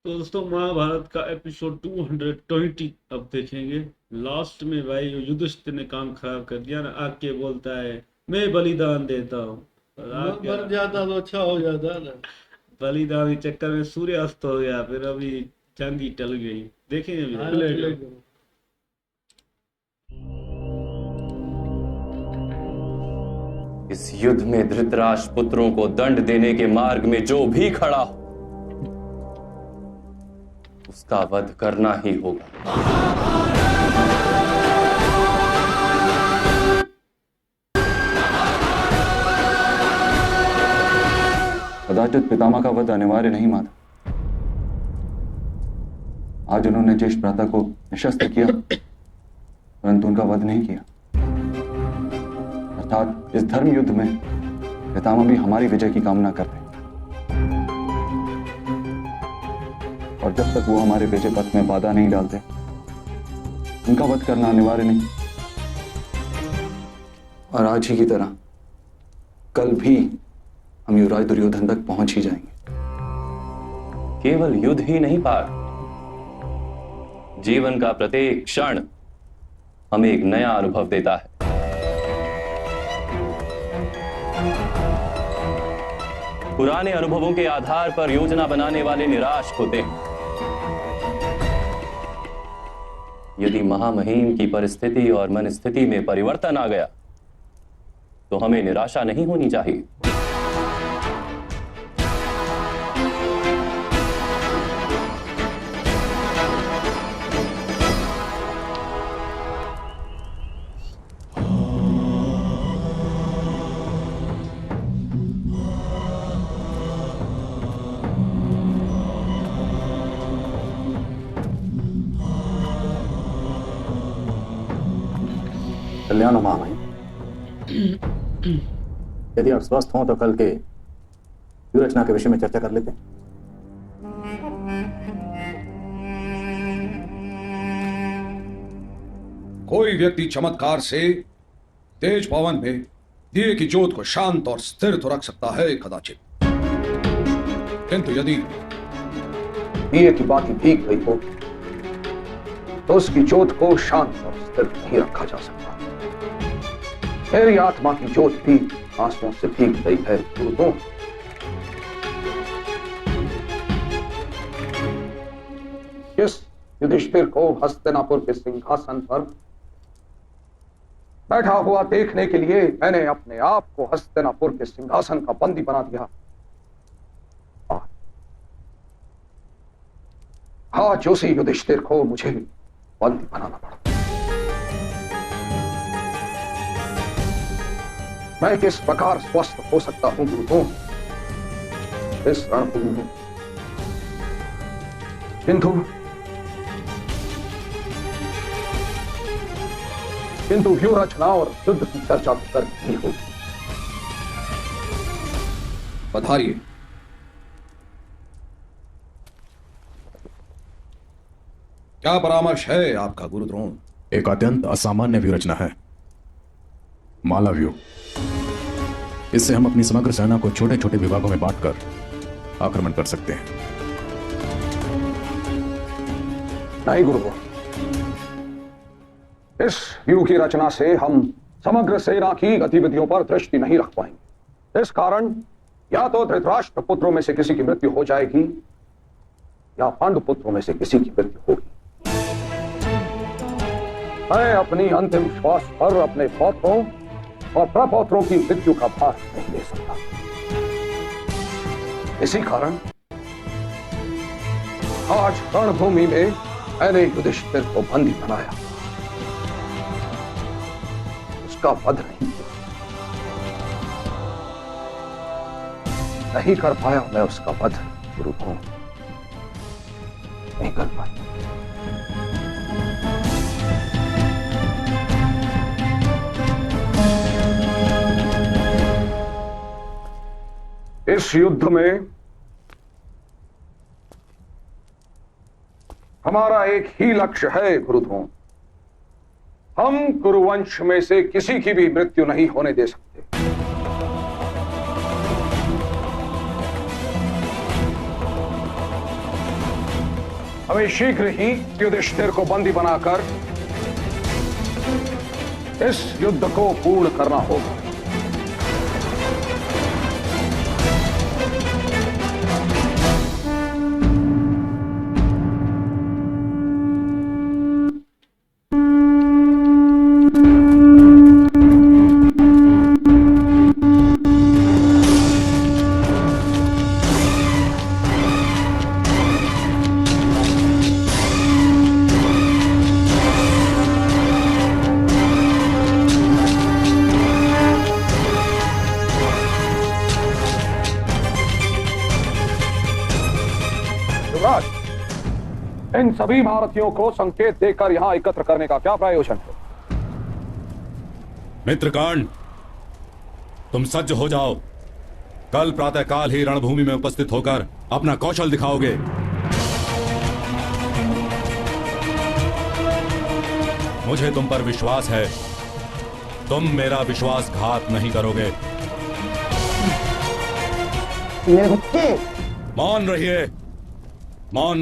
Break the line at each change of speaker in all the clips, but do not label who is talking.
तो दोस्तों महाभारत का एपिसोड 220 अब देखेंगे। लास्ट में भाई युधिष्ठिर ने काम खराब कर दिया ना, आके बोलता है मैं बलिदान देता हूँ। और आगे
मर जाता तो अच्छा हो जाता ना।
बलिदान के चक्कर में सूर्यास्त हो गया, फिर अभी जंग टल गई। देखेंगे अभी
हाँ
प्ले
प्ले
करो।
करो।
इस युद्ध में धृतराष्ट्र पुत्रों को दंड देने के मार्ग में जो भी खड़ा हो उसका वध करना ही होगा।
कदाचित पितामह का वध अनिवार्य नहीं माना। आज उन्होंने ज्येष्ठ भ्राता को निशस्त्र किया, परंतु उनका वध नहीं किया। अर्थात इस धर्म युद्ध में पितामह भी हमारी विजय की कामना करते हैं, और जब तक वो हमारे विजय पथ में बाधा नहीं डालते, उनका वध करना अनिवार्य नहीं। और आज ही की तरह कल भी हम युवराज दुर्योधन तक पहुंच ही जाएंगे।
केवल युद्ध ही नहीं पार, जीवन का प्रत्येक क्षण हमें एक नया अनुभव देता है। पुराने अनुभवों के आधार पर योजना बनाने वाले निराश होते हैं। यदि महामहिम की परिस्थिति और मनस्थिति में परिवर्तन आ गया तो हमें निराशा नहीं होनी चाहिए।
कल्याण हो महामहिम। यदि आप स्वस्थ हों तो कल के व्यूह रचना के विषय में चर्चा कर लेते हैं।
कोई व्यक्ति चमत्कार से तेज पवन में दिए की ज्योत को शांत और स्थिर तो रख सकता है कदाचित, किंतु यदि
दिए की बाती भीग गई हो तो उसकी ज्योत को शांत और स्थिर नहीं रखा जा सकता। मेरी आत्मा की ज्योत भी आंसुओं से भीग गई है गुरुदों। जिस युधिष्ठिर को हस्तिनापुर के सिंहासन पर बैठा हुआ देखने के लिए मैंने अपने आप को हस्तिनापुर के सिंहासन का बंदी बना दिया, आज उसी युधिष्ठिर को मुझे बंदी बनाना पड़ा। मैं किस प्रकार स्वस्थ हो सकता हूं गुरुदों इस रणभूमि में, किंतु व्यूह रचना और युद्ध की चर्चा कर नहीं होगी।
पधारिए। क्या परामर्श है आपका गुरुद्रोण?
एक अत्यंत असामान्य व्यूह रचना है, माला व्यूह। इससे हम अपनी समग्र सेना को छोटे छोटे विभागों में बांटकर आक्रमण कर सकते हैं।
नहीं गुरुदेव, इस व्यूह की रचना से हम समग्र सेना की गतिविधियों पर दृष्टि नहीं रख पाएंगे। इस कारण या तो धृतराष्ट्र पुत्रों में से किसी की मृत्यु हो जाएगी या पांडु पुत्रों में से किसी की मृत्यु होगी। मैं अपनी अंतिम श्वास पर अपने पौत्रों और प्रपौत्रों की मृत्यु का भार नहीं ले सकता। इसी कारण आज रणभूमि में मैंने युधिष्ठिर को बंदी बनाया, उसका वध नहीं किया। नहीं कर पाया मैं उसका वध गुरुदेव, नहीं कर पाया। इस युद्ध में हमारा एक ही लक्ष्य है गुरुदेव, हम कुरुवंश में से किसी की भी मृत्यु नहीं होने दे सकते। हमें शीघ्र ही युधिष्ठिर को बंदी बनाकर इस युद्ध को पूर्ण करना होगा। युवराज, इन सभी भारतीयों को संकेत देकर यहां एकत्र करने का क्या प्रयोजन है?
मित्रकांड, तुम सज्ज हो जाओ। कल प्रातःकाल ही रणभूमि में उपस्थित होकर अपना कौशल दिखाओगे। मुझे तुम पर विश्वास है, तुम मेरा विश्वासघात नहीं करोगे। मौन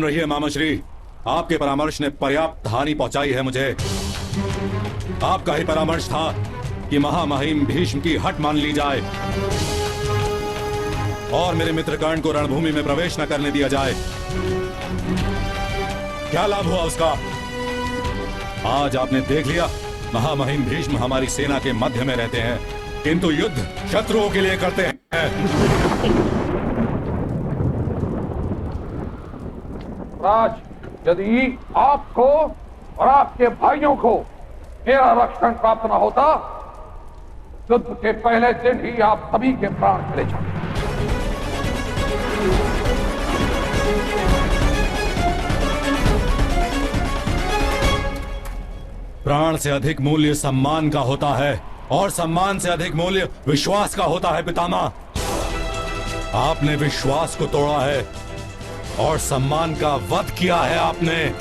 रहिए मामाश्री। आपके परामर्श ने पर्याप्त हानि पहुंचाई है मुझे। आपका ही परामर्श था कि महामहिम भीष्म की हट मान ली जाए और मेरे मित्र कर्ण को रणभूमि में प्रवेश न करने दिया जाए। क्या लाभ हुआ उसका? आज आपने देख लिया, महामहिम भीष्म हमारी सेना के मध्य में रहते हैं, किंतु युद्ध शत्रुओं के लिए करते हैं।
राज, यदि आपको और आपके भाइयों को मेरा रक्षण प्राप्त न होता, युद्ध के पहले दिन ही आप सभी के प्राण चले जाते।
प्राण से अधिक मूल्य सम्मान का होता है और सम्मान से अधिक मूल्य विश्वास का होता है पितामह। आपने विश्वास को तोड़ा है और सम्मान का वध किया है आपने।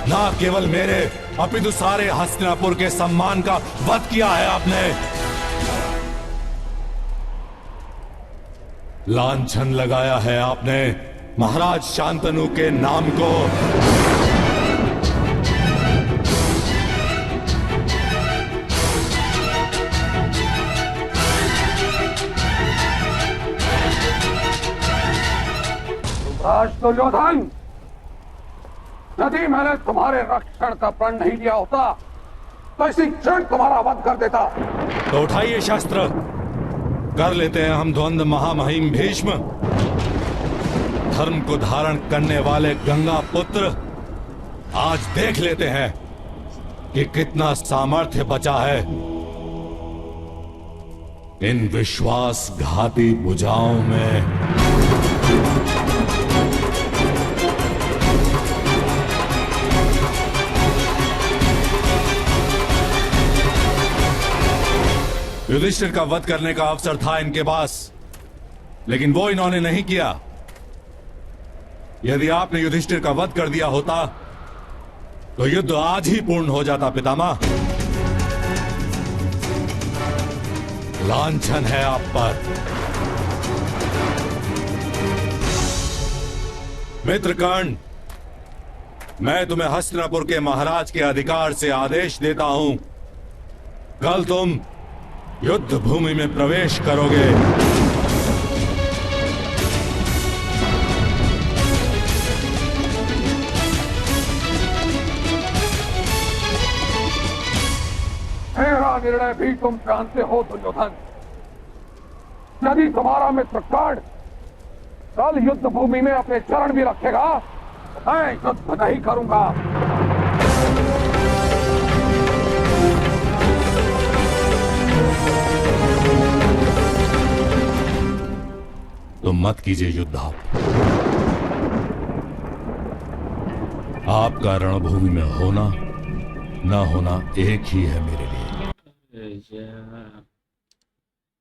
ना केवल मेरे अपितु सारे हस्तिनापुर के सम्मान का वध किया है आपने। लांछन लगाया है आपने महाराज शांतनु के नाम को।
दुर्योधन, यदि मैंने तुम्हारे रक्षण का प्रण नहीं लिया होता तो इसी क्षण तुम्हारा वध कर देता।
तो उठाइए शस्त्र, कर लेते हैं हम द्वंद्व महामहिम भीष्म। धर्म को धारण करने वाले गंगा पुत्र, आज देख लेते हैं कि कितना सामर्थ्य बचा है इन विश्वासघाती भुजाओं में। युधिष्ठिर का वध करने का अवसर था इनके पास, लेकिन वो इन्होंने नहीं किया। यदि आपने युधिष्ठिर का वध कर दिया होता तो युद्ध आज ही पूर्ण हो जाता पितामह। लांछन है आप पर। मित्र कर्ण, मैं तुम्हें हस्तिनापुर के महाराज के अधिकार से आदेश देता हूं, कल तुम युद्ध भूमि में प्रवेश करोगे।
मेरा निर्णय भी तुम जानते हो दुर्योधन। यदि तुम्हारा मित्र कर्ण कल युद्ध भूमि में अपने चरण भी रखेगा तो मैं युद्ध नहीं करूंगा।
तो मत कीजिए युद्ध। आपका रणभूमि में होना ना होना एक ही है मेरे लिए।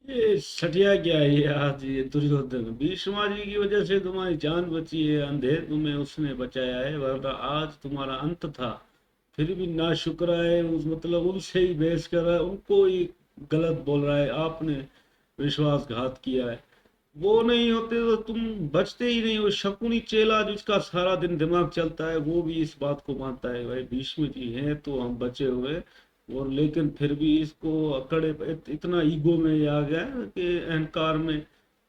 ये सटिया क्या है ये आज ये दुर्योधन भीष्मा जी की वजह से तुम्हारी जान बची है, अंधेर तुम्हें उसने बचाया है, वरना आज तुम्हारा अंत था। फिर भी ना शुक्र है, उस मतलब उनसे ही बहस कर रहा है, उनको ही गलत बोल रहा है, आपने विश्वासघात किया है। वो नहीं होते तो तुम बचते ही नहीं। वो शकुनी चेला जिसका सारा दिन दिमाग चलता है वो भी इस बात को मानता है भाई भीष्म जी हैं तो हम बचे हुए। और लेकिन फिर भी इसको अकड़े इतना ईगो में ये आ गया है कि अहंकार में,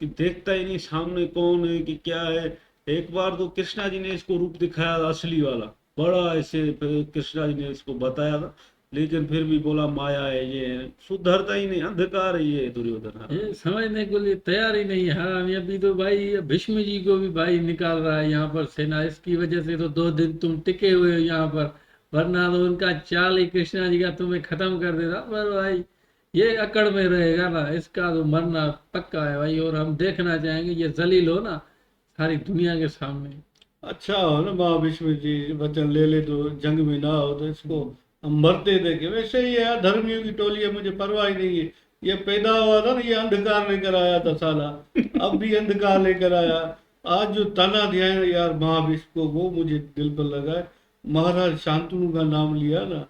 कि देखता ही नहीं सामने कौन है कि क्या है। एक बार तो कृष्णा जी ने इसको रूप दिखाया था असली वाला, बड़ा ऐसे कृष्णा जी ने इसको बताया था, लेकिन फिर भी बोला माया है, ये है। सुधरता ही नहीं, अंधकार है ये दुर्योधन।
ये समझने के लिए तैयार ही नहीं है। हाँ, अभी तो भाई भीष्म जी को भी भाई निकाल रहा है यहाँ पर सेना, इसकी वजह से तो 2 दिन तुम टिके हुए हो यहाँ पर, वरना तो उनका चाल ही कृष्णा जी का तुम्हें खत्म कर देता। पर भाई ये अकड़ में रहेगा ना, इसका तो मरना पक्का है भाई। और हम देखना चाहेंगे ये जलील हो ना सारी दुनिया के सामने।
अच्छा हो ना महाभीष्म जी वचन ले ले तो जंग में ना हो तो इसको हम मरते देखे। वैसे ही है धर्मियों की टोली है, मुझे परवाह ही नहीं है। ये पैदा हुआ था ना, ये अंधकार लेकर आया था साला, अब भी अंधकार लेकर आया। आज जो तना दिया है यार महाभीष्म को, वो मुझे दिल पर लगा है। महाराज शांतनु का नाम लिया ना,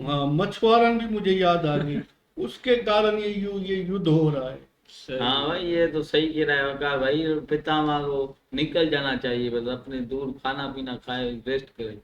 हाँ मछुआरन भी मुझे याद आ गई, उसके कारण ये युद्ध हो रहा है।
हाँ भाई ये तो सही कह रहा है वकार भाई। पितामह को निकल जाना चाहिए, बस अपने दूर खाना पीना खाए रेस्ट करे।